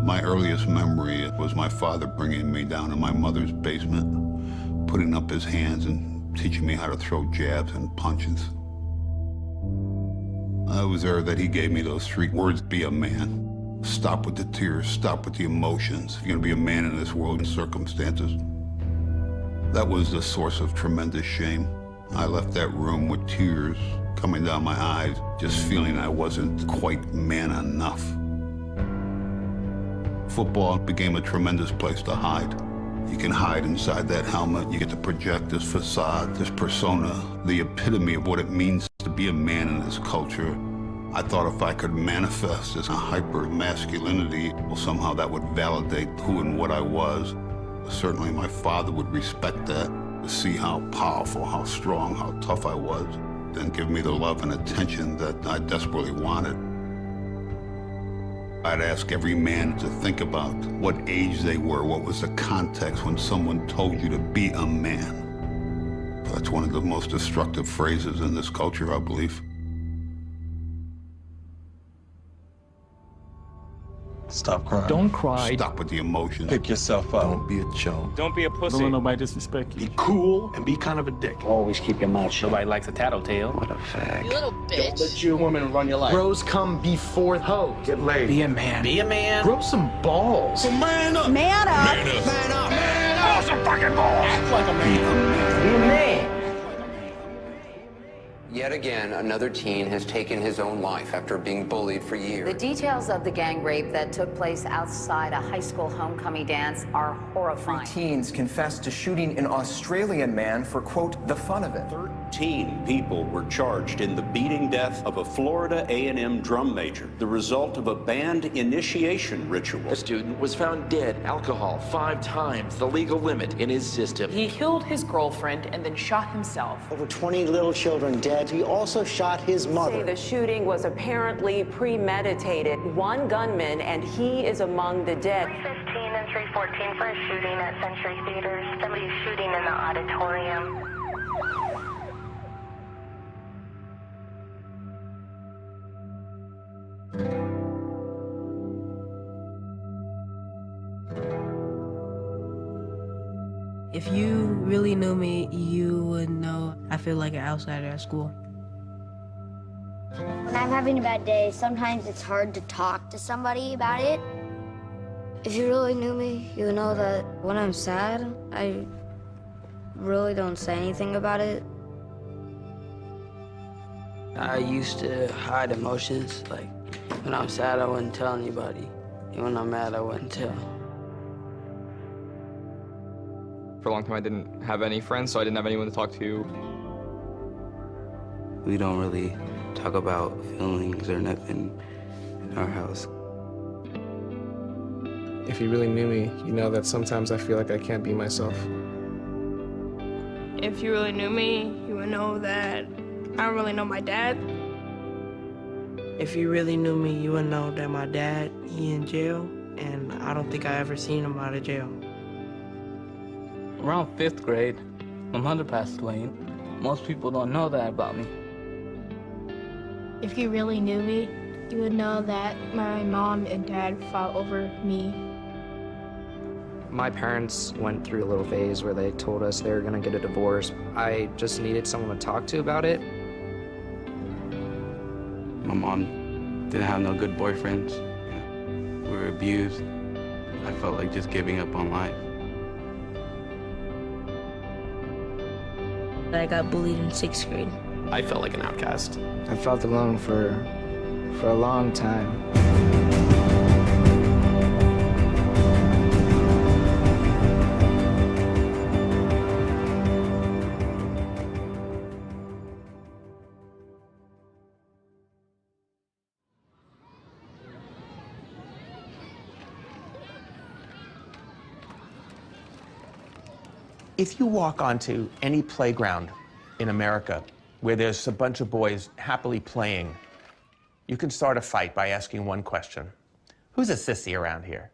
My earliest memory was my father bringing me down to my mother's basement, putting up his hands and teaching me how to throw jabs and punches. I was there that he gave me those 3 words: be a man. Stop with the tears, stop with the emotions. If you're gonna be a man in this world and circumstances. That was the source of tremendous shame. I left that room with tears coming down my eyes, just feeling I wasn't quite man enough. Football became a tremendous place to hide. You can hide inside that helmet. You get to project this facade, this persona, the epitome of what it means to be a man in this culture. I thought if I could manifest this hyper masculinity, well, somehow that would validate who and what I was. Certainly my father would respect that, to see how powerful, how strong, how tough I was, then give me the love and attention that I desperately wanted. I'd ask every man to think about what age they were, what was the context when someone told you to be a man. That's one of the most destructive phrases in this culture, I believe. Stop crying. Don't cry. Stop with the emotions. Pick yourself up. Don't be a chump. Don't be a pussy. Don't let nobody disrespect you. Be cool and be kind of a dick. Always keep your mouth shut. Nobody likes a tattletale. What a fag. You little bitch. Don't let your woman run your life. Bros come before hoes. Get laid. Be a man. Be a man. Grow some balls. So man up. Man up. Man up. Man up. Man up. Grow some fucking balls. Act like a man. Be a man. Yet again, another teen has taken his own life after being bullied for years. The details of the gang rape that took place outside a high school homecoming dance are horrifying. 3 teens confessed to shooting an Australian man for, quote, the fun of it. 13 people were charged in the beating death of a Florida A&M drum major, the result of a band initiation ritual. A student was found dead, alcohol 5 times the legal limit in his system. He killed his girlfriend and then shot himself. Over 20 little children dead. He also shot his mother. The shooting was apparently premeditated. 1 gunman, and he is among the dead. 315 and 314 for a shooting at Century Theaters. Somebody's shooting in the auditorium. If you really knew me, you would know I feel like an outsider at school. When I'm having a bad day, sometimes it's hard to talk to somebody about it. If you really knew me, you would know that when I'm sad, I really don't say anything about it. I used to hide emotions. Like, when I'm sad, I wouldn't tell anybody. And when I'm mad, I wouldn't tell. For a long time, I didn't have any friends, so I didn't have anyone to talk to. We don't really talk about feelings or nothing in our house. If you really knew me, you know that sometimes I feel like I can't be myself. If you really knew me, you would know that I don't really know my dad. If you really knew me, you would know that my dad, he in jail, and I don't think I ever seen him out of jail. Around 5th grade, my mother passed away. Most people don't know that about me. If you really knew me, you would know that my mom and dad fought over me. My parents went through a little phase where they told us they were gonna get a divorce. I just needed someone to talk to about it. My mom didn't have no good boyfriends. We were abused. I felt like just giving up on life. I got bullied in 6th grade. I felt like an outcast. I felt alone for a long time. If you walk onto any playground in America where there's a bunch of boys happily playing, you can start a fight by asking one question. Who's a sissy around here?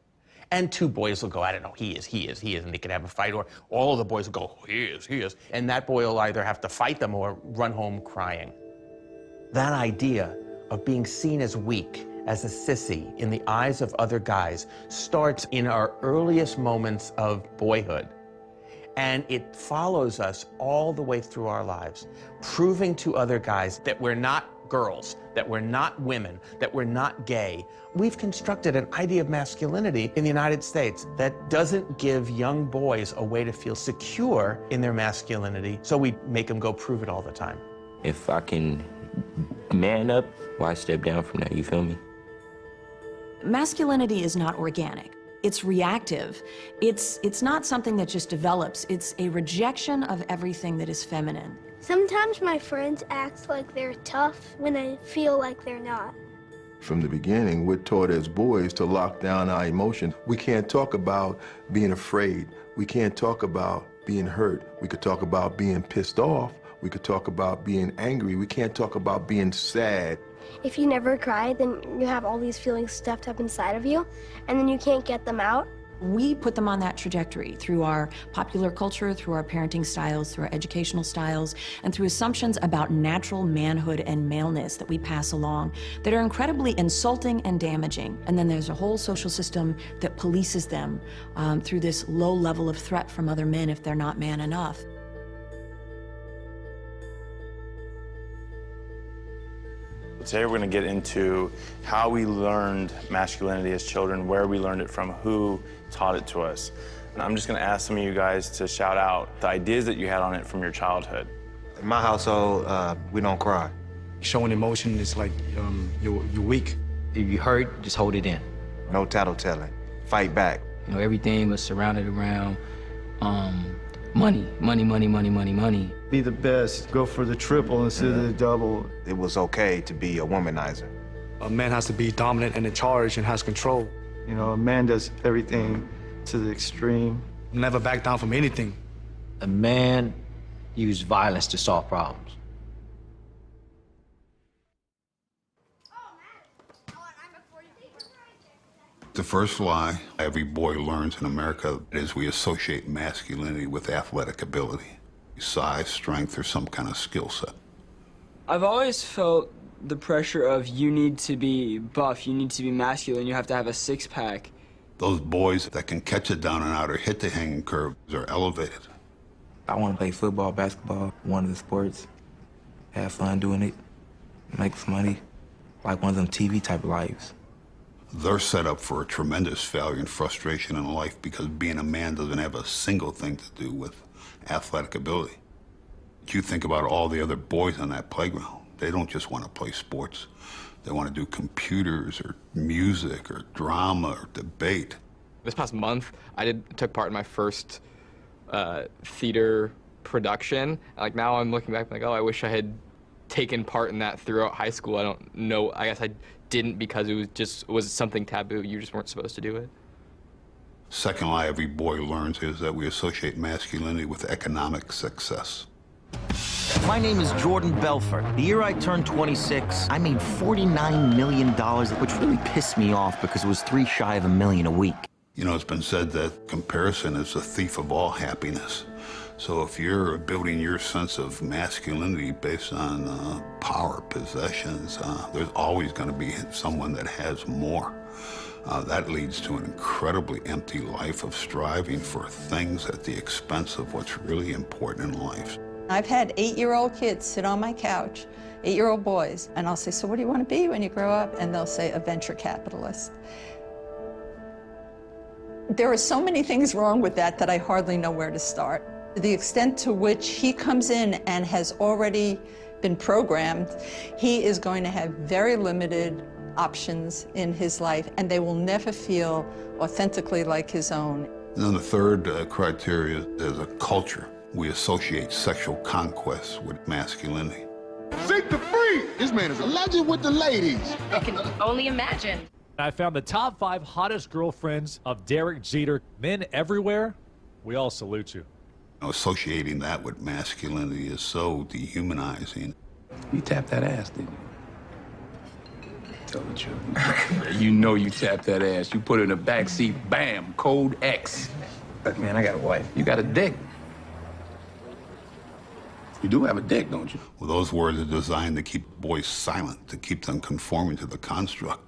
And 2 boys will go, I don't know, he is, and they can have a fight, or all of the boys will go, he is. And that boy will either have to fight them or run home crying. That idea of being seen as weak, as a sissy in the eyes of other guys starts in our earliest moments of boyhood. And it follows us all the way through our lives, proving to other guys that we're not girls, that we're not women, that we're not gay. We've constructed an idea of masculinity in the United States that doesn't give young boys a way to feel secure in their masculinity, so we make them go prove it all the time. If I can man up, why step down from that, you feel me? Masculinity is not organic. It's reactive. It's not something that just develops. It's a rejection of everything that is feminine. Sometimes my friends act like they're tough when I feel like they're not. From the beginning, we're taught as boys to lock down our emotions. We can't talk about being afraid. We can't talk about being hurt. We could talk about being pissed off. We could talk about being angry. We can't talk about being sad. If you never cry, then you have all these feelings stuffed up inside of you, and then you can't get them out. We put them on that trajectory through our popular culture, through our parenting styles, through our educational styles, and through assumptions about natural manhood and maleness that we pass along that are incredibly insulting and damaging. And then there's a whole social system that polices them through this low level of threat from other men if they're not man enough. Today we're going to get into how we learned masculinity as children, where we learned it from, who taught it to us. And I'm just going to ask some of you guys to shout out the ideas that you had on it from your childhood. In my household, we don't cry. Showing emotion is like you're weak. If you hurt, just hold it in. No tattletailing. Fight back. You know, everything was surrounded around money, money, money, money, money, money. Be the best. Go for the triple instead of the double. It was okay to be a womanizer. A man has to be dominant and in charge and has control. You know, a man does everything to the extreme. Never back down from anything. A man used violence to solve problems. The first lie every boy learns in America is we associate masculinity with athletic ability, size, strength, or some kind of skill set. I've always felt the pressure of you need to be buff, you need to be masculine, you have to have a six-pack. Those boys that can catch it down and out or hit the hanging curve are elevated. I want to play football, basketball, one of the sports, have fun doing it, make some money, like one of them TV type lives. They're set up for a tremendous failure and frustration in life because being a man doesn't have a single thing to do with athletic ability. You think about all the other boys on that playground. They don't just want to play sports. They want to do computers or music or drama or debate. This past month, I took part in my first theater production. Like now I'm looking back like, oh, I wish I had taken part in that throughout high school. I don't know, I guess I didn't because it was something taboo. You just weren't supposed to do it. Second lie every boy learns is that we associate masculinity with economic success. My name is Jordan Belfort. The year I turned 26, I made $49 million, which really pissed me off because it was $3 shy of $1 million a week. You know, it's been said that comparison is the thief of all happiness. So if you're building your sense of masculinity based on power, possessions, there's always going to be someone that has more. That leads to an incredibly empty life of striving for things at the expense of what's really important in life. I've had 8-year-old kids sit on my couch, 8-year-old boys, and I'll say, so what do you want to be when you grow up? And they'll say, a venture capitalist. There are so many things wrong with that I hardly know where to start. The extent to which he comes in and has already been programmed, he is going to have very limited options in his life, and they will never feel authentically like his own. And then the third criteria is a culture. We associate sexual conquest with masculinity. Seek the free! This man is a legend with the ladies. I can only imagine. I found the top 5 hottest girlfriends of Derek Jeter. Men everywhere, we all salute you. Associating that with masculinity is so dehumanizing. You tapped that ass, didn't you? Tell the truth. You know you tapped that ass. You put it in the back seat, bam, code X. Look, man, I got a wife. You got a dick. You do have a dick, don't you? Well, those words are designed to keep boys silent, to keep them conforming to the construct.